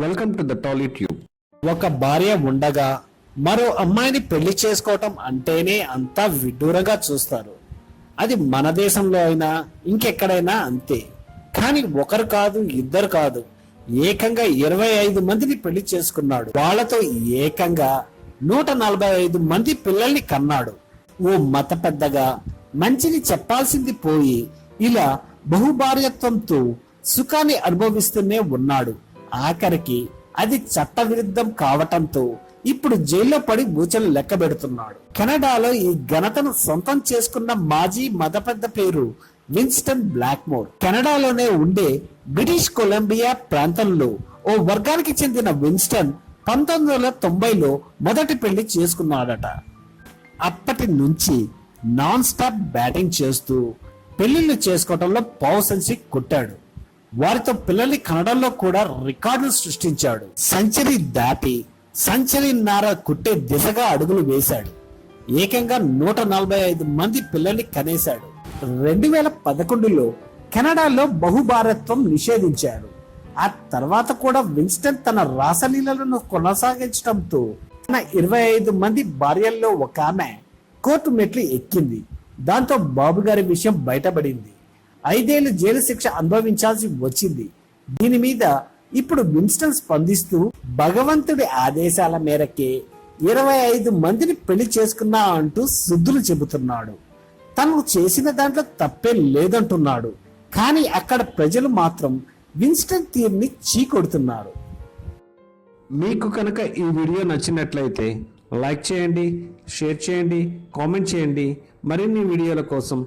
Welcome to the Tally tube. ఒక భార్య ఉండగా మరో అమ్మాయిని పెళ్లి చేసుకోవటం అంటేనే అంతా విడ్డూరంగా చూస్తారు. అది మన దేశంలో అయినా ఇంకెక్కడైనా అంతే. కానీ ఒకరు కాదు, ఇద్దరు కాదు, ఏకంగా 25 మందిని పెళ్లి చేసుకున్నాడు. వాళ్లతో ఏకంగా 145 మంది పిల్లల్ని కన్నాడు. ఓ మత పెద్దగా మంచిని చెప్పాల్సింది పోయి ఇలా బహుభార్యత్వంతో సుఖాన్ని అనుభవిస్తూనే ఉన్నాడు. ఆఖరికి అది చట్టవిరుద్ధం కావటంతో ఇప్పుడు జైల్లో పడి బూచలు లెక్క పెడుతున్నాడు. కెనడాలో ఈ ఘనతను సొంతం చేసుకున్న మాజీ మత పెద్ద పేరు విన్స్టన్ బ్లాక్మోర్. కెనడాలోనే ఉండే బ్రిటిష్ కొలంబియా ప్రాంతంలో ఓ వర్గానికి చెందిన విన్స్టన్ 1990లో మొదటి పెళ్లి చేసుకున్నాడట. అప్పటి నుంచి నాన్ స్టాప్ బ్యాటింగ్ చేస్తూ పెళ్లిళ్లు చేసుకోవడంలో పావుసెన్సీ కొట్టాడు. వారితో పిల్లల్ని కనడంలో కూడా రికార్డులు సృష్టించాడు. సెంచరీ దాటి సెంచరీన్నర కుట్టే దిశగా అడుగులు వేశాడు. ఏకంగా 145 మంది పిల్లల్ని కనేశాడు. 2011లో కెనడాలో బహుభారత్వం నిషేధించారు. ఆ తర్వాత కూడా విన్స్టన్ తన రాసలీలను కొనసాగించడంతో తన 25 మంది భార్యల్లో ఒక ఆమె కోర్టు మెట్లు ఎక్కింది. దాంతో బాబు గారి విషయం బయటపడింది. 5 ఏళ్లు జైలు శిక్ష అనుభవించాల్సి వచ్చింది. దీని మీద ఇప్పుడు విన్స్టన్ స్పందిస్తూ భగవంతుడి ఆదేశాల మేరకే 25 మందిని పెళ్లి చేసుకున్నా అంటూ శుద్ధులు చెబుతున్నాడు. తను చేసిన దాంట్లో తప్పే లేదంటున్నాడు. కానీ అక్కడ ప్రజలు మాత్రం విన్స్టన్ తీరుని చీకొడుతున్నారు. మీకు కనుక ఈ వీడియో నచ్చినట్లయితే లైక్ చేయండి, షేర్ చేయండి, కామెంట్ చేయండి. మరిన్ని వీడియోల కోసం